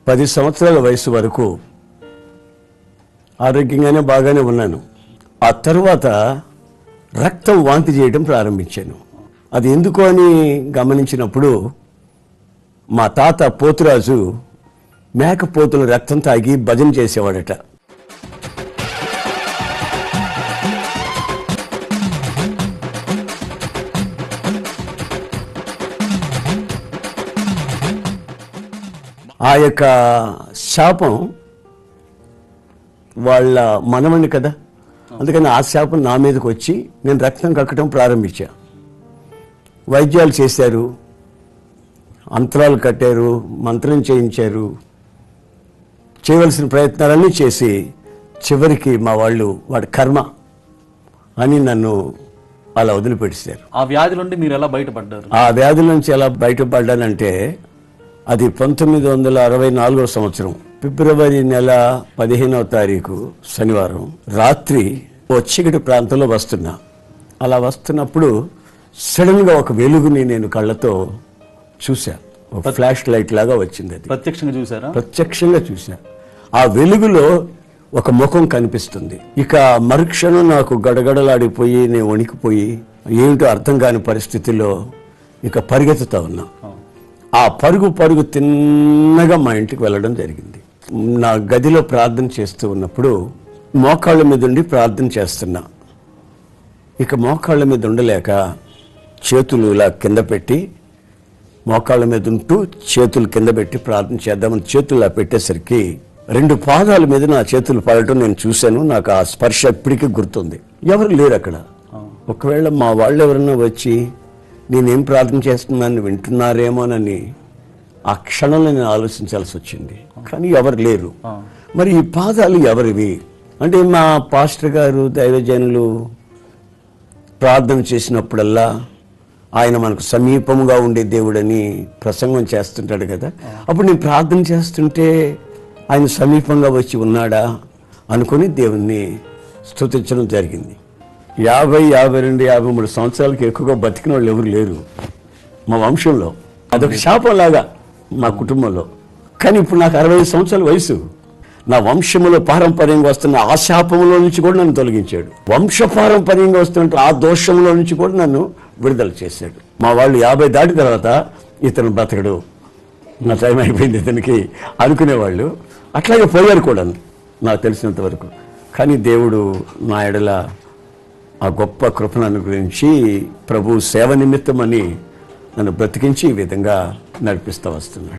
10 సంవత్సరాల వయసు వరకు ఆరోగ్యంగానే బాగానే ఉన్నాను. ఆ తర్వాత రక్తం వాంతి చేయడం ప్రారంభించాను. అది ఎందుకు అని గమనించినప్పుడు మా తాత పోతురాజు మేకపోతుల రక్తం తాగి భజన చేసేవాడట. ఆ యొక్క శాపం వాళ్ళ మనవణ్ణి కదా, అందుకని ఆ శాపం నా మీదకి వచ్చి నేను రక్తం కక్కడం ప్రారంభించా. వైద్యాలు చేశారు, అంతరాలు కట్టారు, మంత్రం చేయించారు, చేయవలసిన ప్రయత్నాలన్నీ చేసి చివరికి మా వాళ్ళు వాడి కర్మ అని నన్ను అలా వదిలిపెట్టేశారు. ఆ వ్యాధి నుండి మీరు ఎలా బయటపడ్డారు? ఆ వ్యాధి నుంచి ఎలా బయటపడ్డానంటే అది 1964 సంవత్సరం ఫిబ్రవరి నెల 15వ తారీఖు శనివారం రాత్రి చీకటి ప్రాంతంలో వస్తున్నా. అలా వస్తున్నప్పుడు సడన్గా ఒక వెలుగుని నేను కళ్ళతో చూశా. ఒక ఫ్లాష్ లైట్ లాగా వచ్చింది. అది ప్రత్యక్షంగా చూసారా? ప్రత్యక్షంగా చూసా. ఆ వెలుగులో ఒక ముఖం కనిపిస్తుంది. ఇక మరుక్షణం నాకు గడగడలాడిపోయి నేను వణికిపోయి ఏమిటో అర్థం కాని పరిస్థితిలో ఇక పరిగెత్తుతా ఉన్నా. ఆ పరుగు తిన్నగా మా ఇంటికి వెళ్ళడం జరిగింది. నా గదిలో ప్రార్థన చేస్తూ ఉన్నప్పుడు మోకాళ్ళ మీద ఉండి ప్రార్థన చేస్తున్నా. ఇక మోకాళ్ళ మీద ఉండలేక చేతులు ఇలా కింద పెట్టి, మోకాళ్ళ మీద ఉంటూ చేతులు కింద పెట్టి ప్రార్థన చేద్దామని చేతులు ఇలా పెట్టేసరికి 2 పాదాల మీద నా చేతులు పడటం నేను చూశాను. నాకు ఆ స్పర్శ ఇప్పటికీ గుర్తుంది. ఎవరు లేరు అక్కడ. ఒకవేళ మా వాళ్ళు ఎవరన్నా వచ్చి నేనేం ప్రార్థన చేస్తున్నాను వింటున్నారేమోనని ఆ క్షణంలో నేను ఆలోచించాల్సి వచ్చింది. కానీ ఎవరు లేరు. మరి ఈ పాదాలు ఎవరివి అంటే, మా పాస్టర్ గారు దైవజనులు ప్రార్థన చేసినప్పుడల్లా ఆయన మనకు సమీపంగా ఉండే దేవుడని ప్రసంగం చేస్తుంటాడు కదా. అప్పుడు నేను ప్రార్థన చేస్తుంటే ఆయన సమీపంగా వచ్చి ఉన్నాడా అనుకుని దేవుణ్ణి స్తుతించడం జరిగింది. 50, 52, 53 సంవత్సరాలకి ఎక్కువగా బతికిన వాళ్ళు ఎవరు లేరు మా వంశంలో. అదొక శాపంలాగా మా కుటుంబంలో. కానీ ఇప్పుడు నాకు 65 సంవత్సరాల వయసు. నా వంశంలో పారంపర్యంగా వస్తున్న ఆ శాపంలో నుంచి కూడా నన్ను తొలగించాడు. వంశపారంపర్యంగా వస్తున్న ఆ దోషంలో నుంచి కూడా నన్ను విడుదల చేశాడు. మా వాళ్ళు 50 దాటిన తర్వాత ఇతను బతకడు, నా టైం అయిపోయింది ఇతనికి అనుకునేవాళ్ళు. అట్లాగే పోయారు కూడా నాకు తెలిసినంత వరకు. కానీ దేవుడు నా ఎడల ఆ గొప్ప కృపను అనుగ్రహించి ప్రభు సేవ నిమిత్తం అని నన్ను బ్రతికించి ఈ విధంగా నడిపిస్తూ వస్తున్నాడు.